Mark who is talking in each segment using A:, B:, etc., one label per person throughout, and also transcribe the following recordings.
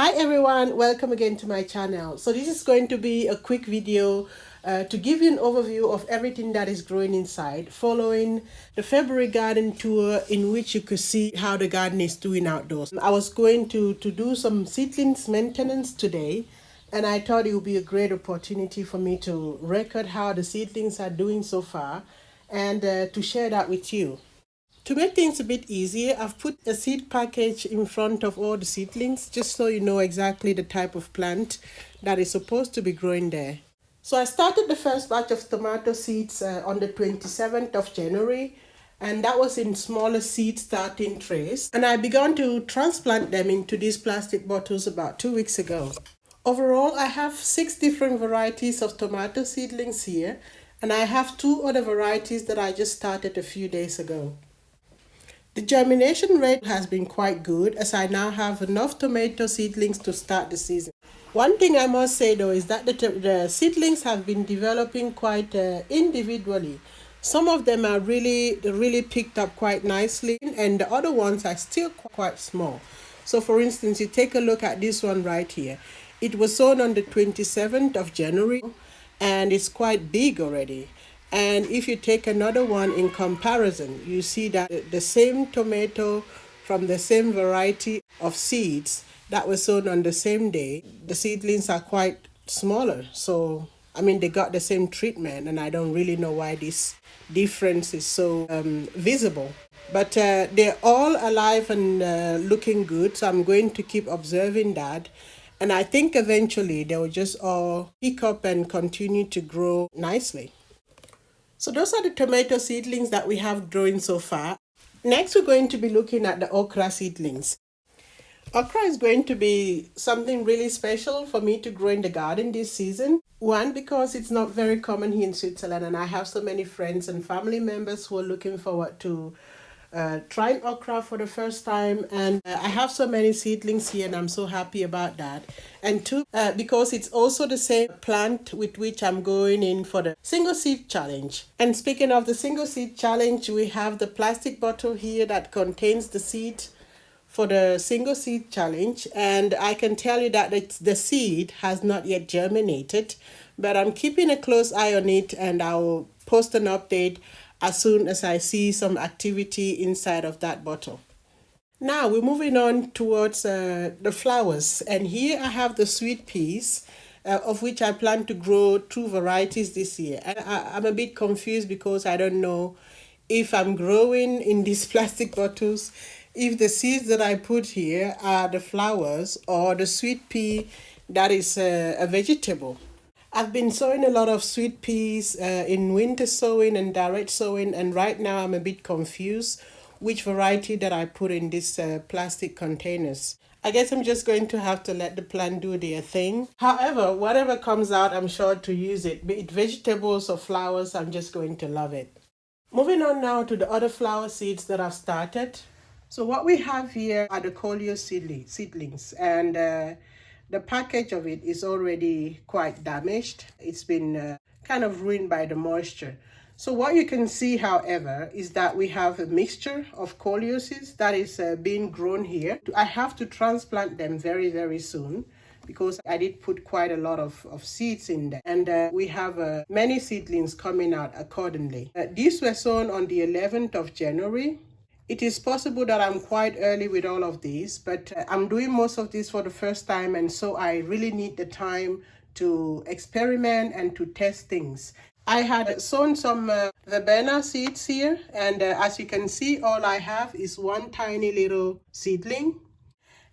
A: Hi everyone, welcome again to my channel. So this is going to be a quick video to give you an overview of everything that is growing inside following the February garden tour, in which you could see how the garden is doing outdoors. I was going to do some seedlings maintenance today, and I thought it would be a great opportunity for me to record how the seedlings are doing so far and to share that with you. To make things a bit easier, I've put a seed package in front of all the seedlings just so you know exactly the type of plant that is supposed to be growing there. So I started the first batch of tomato seeds on the 27th of January, and that was in smaller seed starting trays, and I began to transplant them into these plastic bottles about 2 weeks ago. Overall, I have 6 different varieties of tomato seedlings here, and I have 2 other varieties that I just started a few days ago. The germination rate has been quite good, as I now have enough tomato seedlings to start the season. One thing I must say though is that the seedlings have been developing quite individually. Some of them are really picked up quite nicely, and the other ones are still quite small. So for instance, you take a look at this one right here. It was sown on the 27th of January and it's quite big already. And if you take another one in comparison, you see that the same tomato from the same variety of seeds that were sown on the same day, the seedlings are quite smaller. So, I mean, they got the same treatment, and I don't really know why this difference is so visible. But they're all alive and looking good, so I'm going to keep observing that. And I think eventually they will just all pick up and continue to grow nicely. So those are the tomato seedlings that we have growing so far. Next, we're going to be looking at the okra seedlings. Okra is going to be something really special for me to grow in the garden this season. One, because it's not very common here in Switzerland, and I have so many friends and family members who are looking forward to trying okra for the first time, and I have so many seedlings here and I'm so happy about that. And two, because it's also the same plant with which I'm going in for the single seed challenge. And speaking of the single seed challenge, we have the plastic bottle here that contains the seed for the single seed challenge, and I can tell you that the seed has not yet germinated, but I'm keeping a close eye on it, and I'll post an update as soon as I see some activity inside of that bottle. Now we're moving on towards the flowers, and here I have the sweet peas, of which I plan to grow 2 varieties this year. And I'm a bit confused because I don't know if I'm growing in these plastic bottles, if the seeds that I put here are the flowers or the sweet pea that is a vegetable. I've been sowing a lot of sweet peas in winter sowing and direct sowing, and right now I'm a bit confused which variety that I put in these plastic containers. I guess I'm just going to have to let the plant do their thing. However, whatever comes out, I'm sure to use it. Be it vegetables or flowers, I'm just going to love it. Moving on now to the other flower seeds that I've started. So what we have here are the Coleus seedlings, and the package of it is already quite damaged. It's been kind of ruined by the moisture. So what you can see, however, is that we have a mixture of Coleuses that is being grown here. I have to transplant them very soon because I did put quite a lot of seeds in there. And we have many seedlings coming out accordingly. These were sown on the 11th of January. It is possible that I'm quite early with all of these, but I'm doing most of this for the first time, and so I really need the time to experiment and to test things. I had sown some verbena seeds here, and as you can see, all I have is one tiny little seedling,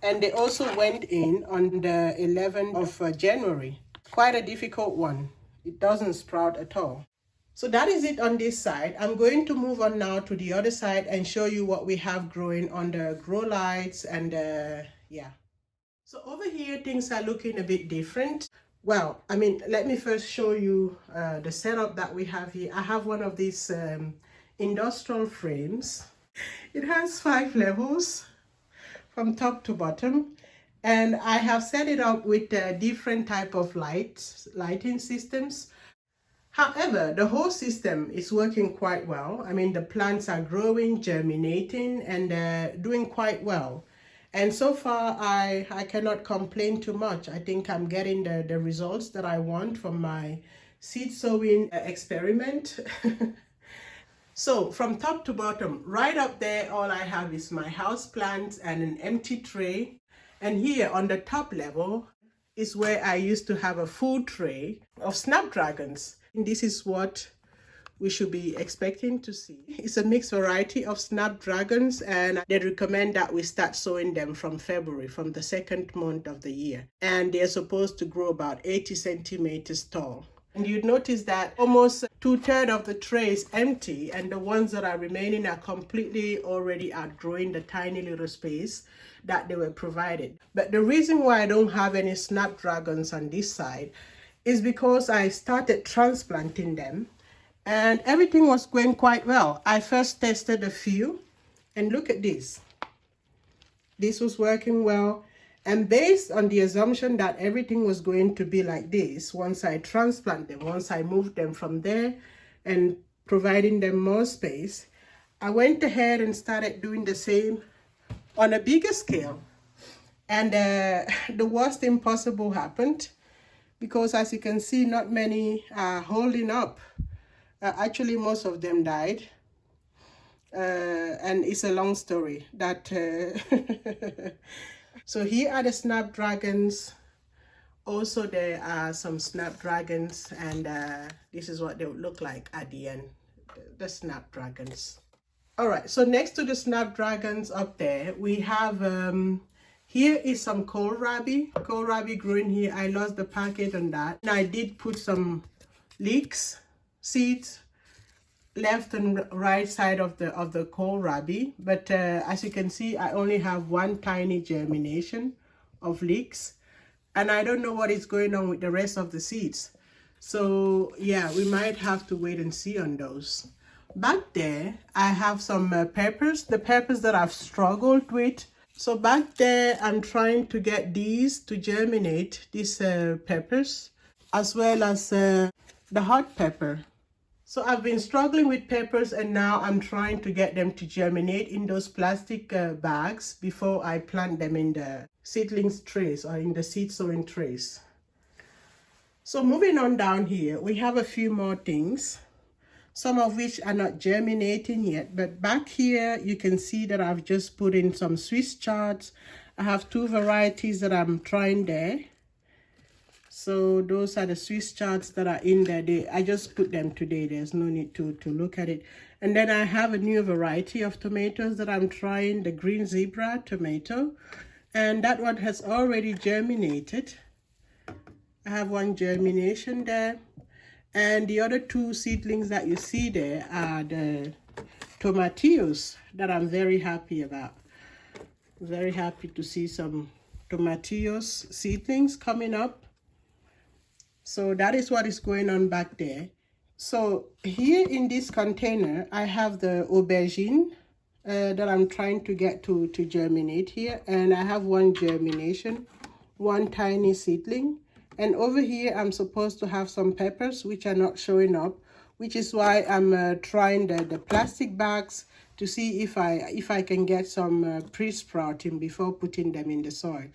A: and they also went in on the 11th of January. Quite a difficult one. It doesn't sprout at all. So that is it on this side. I'm going to move on now to the other side and show you what we have growing on the grow lights, and yeah. So over here things are looking a bit different. Well, I mean, let me first show you the setup that we have here. I have one of these industrial frames. It has 5 levels from top to bottom, and I have set it up with different type of lighting systems. However, the whole system is working quite well. I mean, the plants are growing, germinating, and doing quite well. And so far, I cannot complain too much. I think I'm getting the results that I want from my seed sowing experiment. So from top to bottom, right up there, all I have is my house plants and an empty tray. And here on the top level is where I used to have a full tray of snapdragons. And this is what we should be expecting to see. It's a mixed variety of snapdragons, and they recommend that we start sowing them from February, from the second month of the year. And they're supposed to grow about 80 centimeters tall. And you notice that almost 2/3 of the tray is empty, and the ones that are remaining are completely already outgrowing the tiny little space that they were provided. But the reason why I don't have any snapdragons on this side is because I started transplanting them and everything was going quite well. I first tested a few, and look at this. This was working well. And based on the assumption that everything was going to be like this, once I transplant them, once I moved them from there and providing them more space, I went ahead and started doing the same on a bigger scale. And the worst impossible happened, because as you can see, not many are holding up. Actually, most of them died. And it's a long story. So here are the snapdragons. Also, there are some snapdragons, and this is what they would look like at the end, the snapdragons. All right, so next to the snapdragons up there, we have, here is some kohlrabi growing here. I lost the packet on that. And I did put some leeks seeds left and right side of the kohlrabi, but as you can see, I only have one tiny germination of leeks, and I don't know what is going on with the rest of the seeds. So yeah, we might have to wait and see on those. Back there, I have some peppers, the peppers that I've struggled with. So back there, I'm trying to get these to germinate, these peppers, as well as the hot pepper. So I've been struggling with peppers, and now I'm trying to get them to germinate in those plastic bags before I plant them in the seedlings trays or in the seed sowing trays. So moving on down here, we have a few more things, some of which are not germinating yet. But back here, you can see that I've just put in some Swiss chards. I have two varieties that I'm trying there. So those are the Swiss chards that are in there. I just put them today. There's no need to look at it. And then I have a new variety of tomatoes that I'm trying, the green zebra tomato. And that one has already germinated. I have one germination there. And the other two seedlings that you see there are the tomatillos that I'm very happy about. Very happy to see some tomatillos seedlings coming up. So that is what is going on back there. So here in this container, I have the aubergine that I'm trying to get to germinate here. And I have one germination, one tiny seedling. And over here, I'm supposed to have some peppers, which are not showing up, which is why I'm trying the plastic bags to see if I can get some pre-sprouting before putting them in the soil.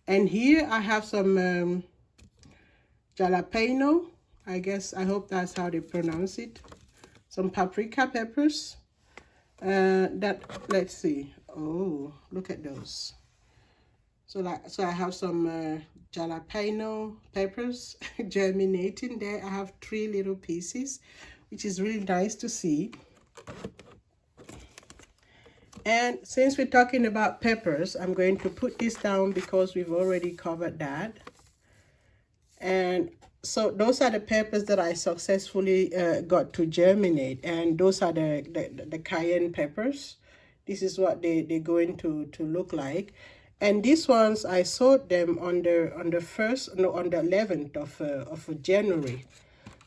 A: And here I have some jalapeno, I hope that's how they pronounce it. Some paprika peppers. Let's see. Oh, look at those. So I have some jalapeno peppers germinating there. I have 3 little pieces, which is really nice to see. And since we're talking about peppers, I'm going to put this down because we've already covered that. And so those are the peppers that I successfully got to germinate, and those are the cayenne peppers. This is what they're going to look like. And these ones, I sowed them on the 11th of January.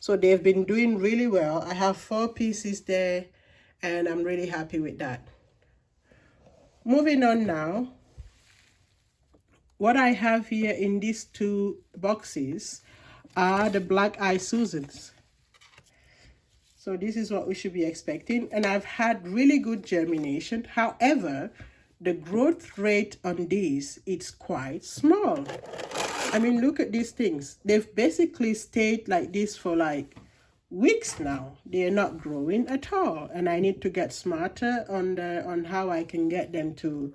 A: So they've been doing really well. I have 4 pieces there, and I'm really happy with that. Moving on now, what I have here in these 2 boxes are the black-eyed Susans. So this is what we should be expecting. And I've had really good germination. However, the growth rate on these, it's quite small. I mean, look at these things. They've basically stayed like this for like weeks now. They're not growing at all, and I need to get smarter on how I can get them to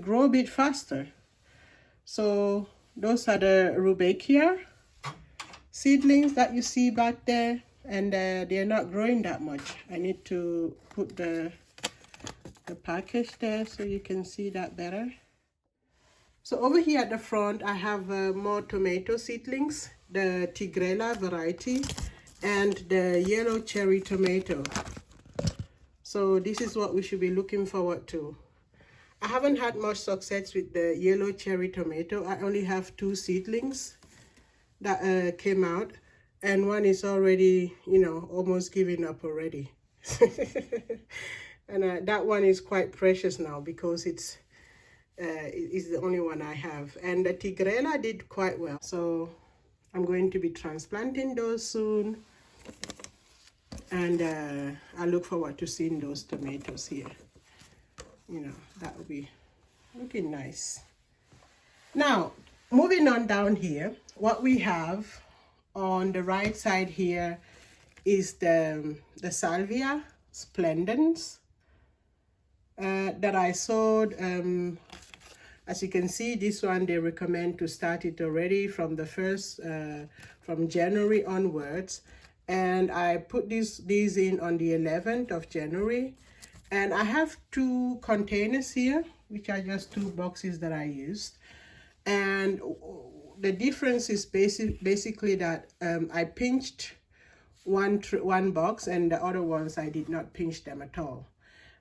A: grow a bit faster. So those are the rudbeckia seedlings that you see back there, and they're not growing that much. I need to put the package there so you can see that better. So over here at the front, I have more tomato seedlings, the Tigrella variety and the yellow cherry tomato. So this is what we should be looking forward to. I haven't had much success with the yellow cherry tomato. I only have 2 seedlings that came out, and one is already, you know, almost giving up already. And that one is quite precious now because it's the only one I have. And the Tigrella did quite well, so I'm going to be transplanting those soon, and I look forward to seeing those tomatoes here. You know, that will be looking nice. Now, moving on down here, what we have on the right side here is the Salvia splendens that I sowed. As you can see, this one they recommend to start it already from the first, from January onwards. And I put these in on the 11th of January. And I have 2 containers here, which are just 2 boxes that I used. And the difference is basically that I pinched one box, and the other ones I did not pinch them at all.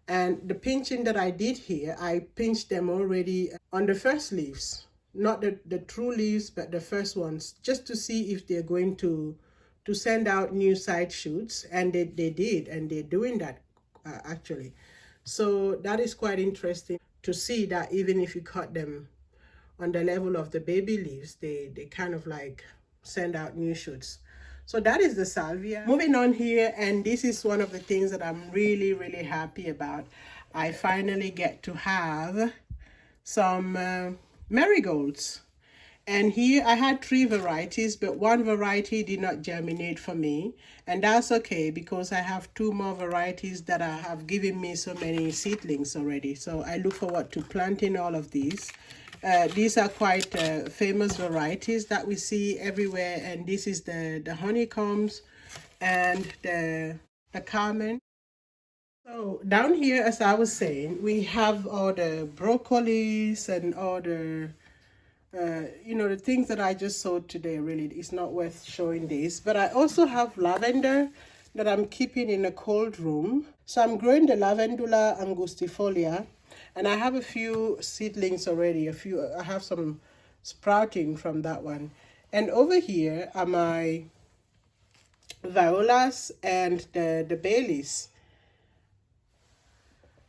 A: And the pinching that I did here, I pinched them already on the first leaves, not the true leaves, but the first ones, just to see if they're going to send out new side shoots. And they did, and they're doing that actually. So that is quite interesting to see that even if you cut them on the level of the baby leaves, they kind of like send out new shoots. So that is the salvia. Moving on here, and this is one of the things that I'm really, really happy about. I finally get to have some marigolds. And here I had 3 varieties, but one variety did not germinate for me. And that's okay, because I have 2 more varieties that have given me so many seedlings already. So I look forward to planting all of these. These are quite famous varieties that we see everywhere. And this is the honeycombs and the Carmen. So down here, as I was saying, we have all the broccolis and all the you know, the things that I just sowed today. Really, it's not worth showing this. But I also have lavender that I'm keeping in a cold room. So I'm growing the Lavandula angustifolia, and I have a few seedlings already. I have some sprouting from that one. And over here are my violas and the Baileys.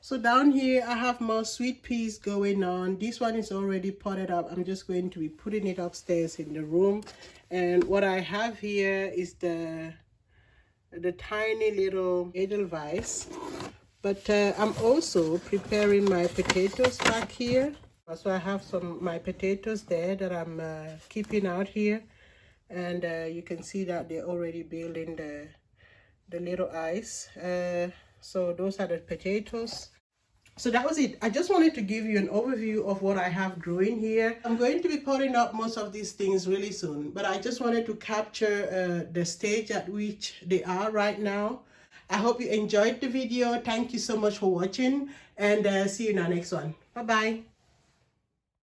A: So down here, I have more sweet peas going on. This one is already potted up. I'm just going to be putting it upstairs in the room. And what I have here is the tiny little edelweiss. But I'm also preparing my potatoes back here. So I have my potatoes there that I'm keeping out here. And you can see that they're already building the little ice. So those are the potatoes. So that was it. I just wanted to give you an overview of what I have growing here. I'm going to be potting up most of these things really soon, but I just wanted to capture the stage at which they are right now. I hope you enjoyed the video. Thank you so much for watching, and see you in our next one. Bye-bye.